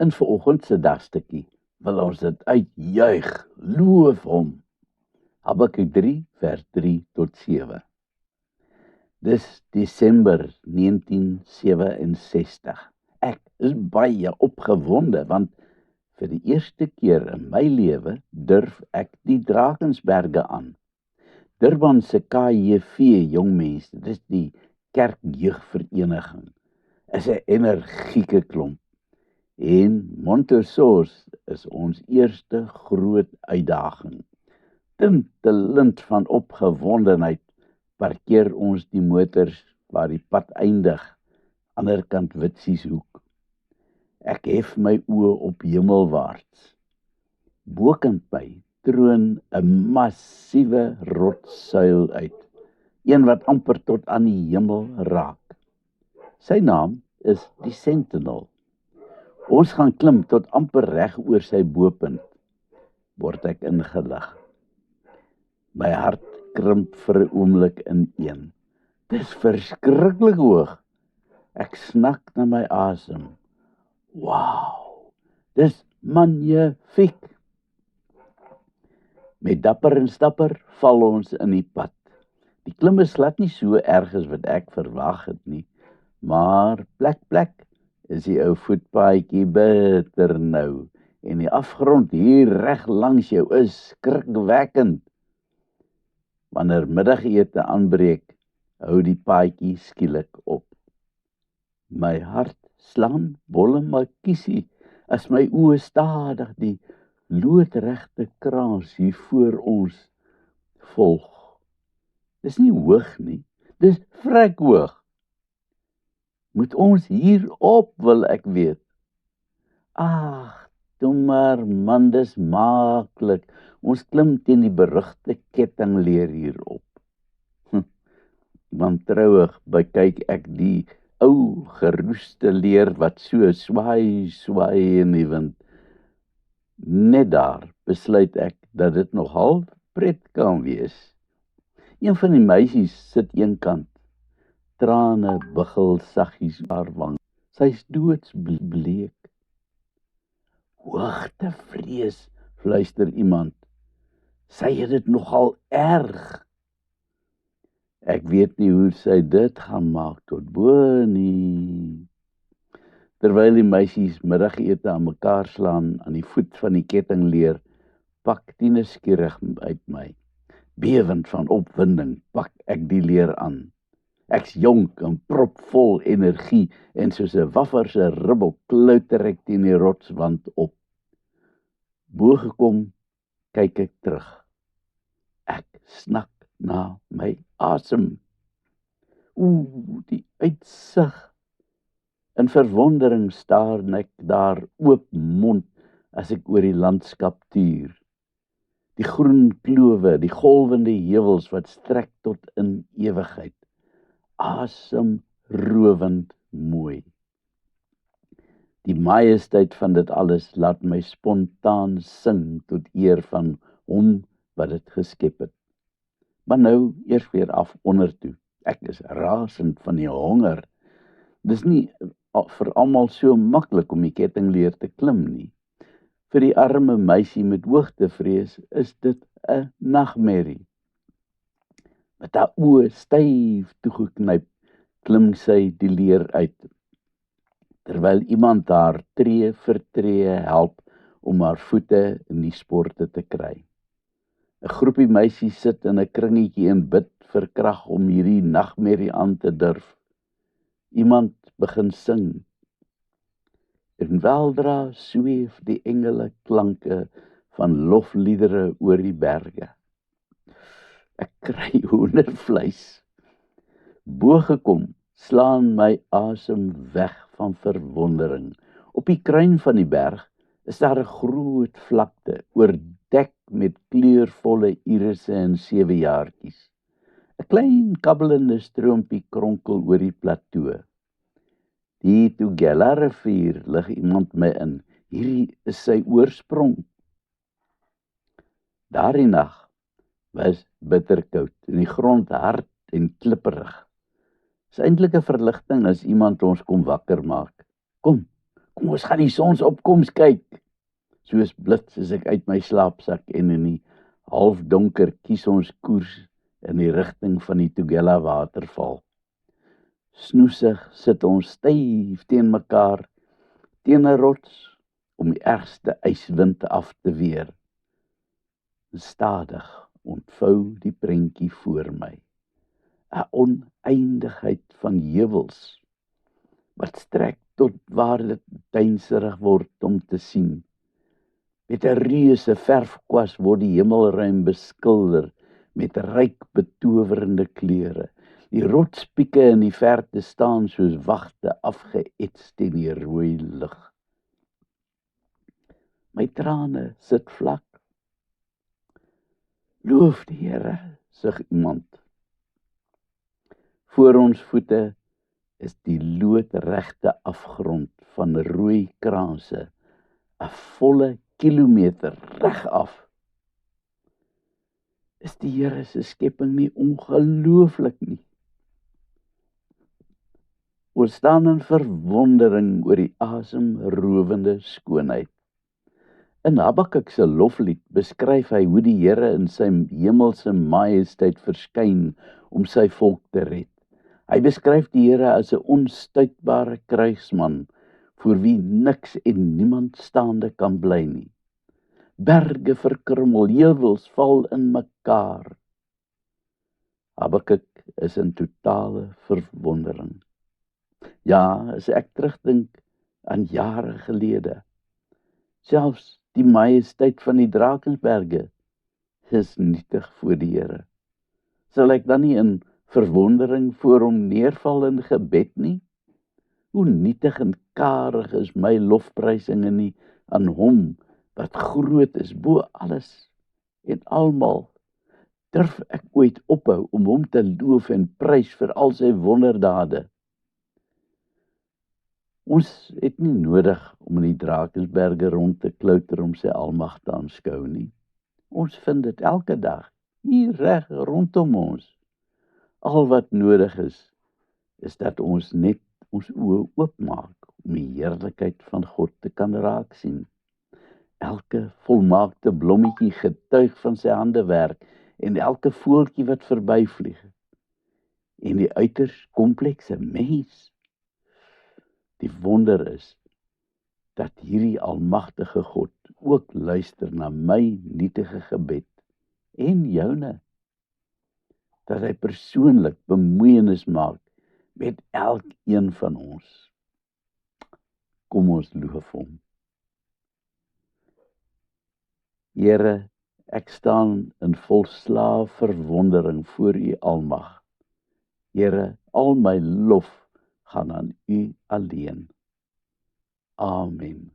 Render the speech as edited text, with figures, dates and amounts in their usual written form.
In vanoggend se dagstukkie wil ons dit uitjuig, loof hom. Habakuk 3 vers 3 tot 7. Dis Desember 1967. Ek is baie opgewonde want vir die eerste keer in my lewe durf ek die Drakensberge aan. Durban se KJV jongmense, dis die kerkjeugvereniging, is 'n energieke klomp. En Montessors is ons eerste groot uitdaging. Tintelend van opgewondenheid parkeer ons die motors waar die pad eindig, anderkant Witsieshoek. Ek hef my oë op hemelwaarts. Bokant my troon 'n massiewe rotssuil uit, een wat amper tot aan die hemel raak. Sy naam is die Sentinel. Ons gaan klim tot amper reg oor sy bopunt, word ek ingelig. My hart krimp vir 'n oomblik ineen. Dis verskriklik hoog. Ek snak na my asem. Wow, dis magnifiek. Met dapper en stapper val ons in die pad. Die klim is glad nie so erg as wat ek verwag het nie, maar plek is die ou voetpaadjie bitter nou, en die afgrond hier reg langs jou is skrikwekkend. Wanneer middagete aanbreek, hou die paadjie skielik op. My hart slaan bolle makiesie as my oë stadig die loodregte kraans hier voor ons volg. Dis nie hoog nie, dis vrek hoog. Moet ons hier op, wil ek weet. Ag, toe maar man, dis maklik. Ons klim teen die berugte kettingleer hierop. Wantrouig bekyk ek die ou geroeste leer wat so swaai in die wind. Net daar besluit ek dat dit nogal pret kan wees. Een van die meisies sit eenkant. Trane biggel saggies haar wang. Sy's doodsbleek. Hoogtevrees, fluister iemand. Sy het dit nogal erg. Ek weet nie hoe sy dit gaan maak tot bo nie. Terwyl die meisies middagete aan mekaar slaan aan die voet van die kettingleer, pak die nuuskierig uit my. Bewend van opwinding pak ek die leer aan. Ek's jonk en propvol energie en soos 'n waffer se ribbel klouter ek teen die rotswand op. Bo gekom, kyk ek terug. Ek snak na my asem. Die uitsig. In verwondering staar ek daar oop mond as ek oor die landskap tuur. Die groen klowe, die golwende heuwels wat strek tot in ewigheid. Asemrowend mooi. Die majesteit van dit alles laat my spontaan sing tot eer van hom wat dit geskep het. Maar nou eers weer af ondertoe. Ek is rasend van die honger. Dis nie vir almal so maklik om die kettingleer te klim nie. Vir die arme meisie met hoogtevrees is dit 'n nagmerrie. Met haar oë styf toegeknyp, klim sy die leer uit, terwyl iemand haar tree vir tree help om haar voete in die sporte te kry. 'n Groepie meisies sit in 'n kringetjie en bid vir krag om hierdie nagmerrie aan te durf. Iemand begin sing. En weldra sweef die engele klanke van lofliedere oor die berge. Ek kry hoendervleis. Bo gekom, slaan my asem weg van verwondering. Op die kruin van die berg is daar 'n groot vlakte, oordek met kleurvolle irisse en sewejaartjies. 'n Klein kabbelende stroompie kronkel oor die plateau. Die Tugela rivier lig iemand my in. Hierdie is sy oorsprong. Daardie nag was bitterkoud en die grond hard en klipperig. Dis eintlik 'n verligting as iemand ons kom wakker maak. Kom Kom ons gaan die sonsopkoms kyk. Soos blits is ek uit my slaapsak en in die halfdonker kies ons koers in die rigting van die Tugela waterval. Snoesig sit ons styf teen mekaar, teen 'n rots, om die ergste yswind af te weer. Stadig ontvou die prentjie voor my, 'n oneindigheid van heuwels, wat strek tot waar dit duinserig word om te sien. Met 'n reuse verfkwas word die hemelruim beskilder met ryk betowerende kleure. Die rotspieke in die verte staan soos wagte afgeets teen die rooi lig. My trane sit vlak. Loof die Here, sug iemand. Voor ons voete is die loodregte afgrond van rooi kraanse, 'n volle kilometer reg af. Is die Here se skepping nie ongelooflik nie? Ons staan in verwondering oor die asemrowende skoonheid. In Habakuk se loflied beskryf hy hoe die Here in sy hemelse majesteit verskyn om sy volk te red. Hy beskryf die Here as 'n onstuitbare krygsman voor wie niks en niemand staande kan bly nie. Berge verkrummel, heuwels val in mekaar. Habakuk is in totale verwondering. Ja, as ek terugdink aan jare gelede, selfs die majesteit van die Drakensberge is nietig voor die Here. Sal ek dan nie in verwondering voor hom neerval in gebed nie? Hoe nietig en karig is my lofprysinge nie aan hom wat groot is bo alles en almal. Durf ek ooit ophou om hom te loof en prys vir al sy wonderdade? Ons het nie nodig om in die Drakensberge rond te klouter om sy almag te aanskou nie. Ons vind dit elke dag, hier reg rondom ons. Al wat nodig is dat ons net ons oë oopmaak om die heerlikheid van God te kan raak sien. Elke volmaakte blommetjie getuig van sy handewerk en elke voeltjie wat verbyvlieg. En die uiters komplekse mens. Die wonder is dat hierdie almagtige God ook luister na my nietige gebed en joune. Dat hy persoonlik bemoeienis maak met elkeen van ons. Kom ons loof hom. Here, ek staan in volslae verwondering voor u almag. Here, al my lof gaan aan u alleen. Amen.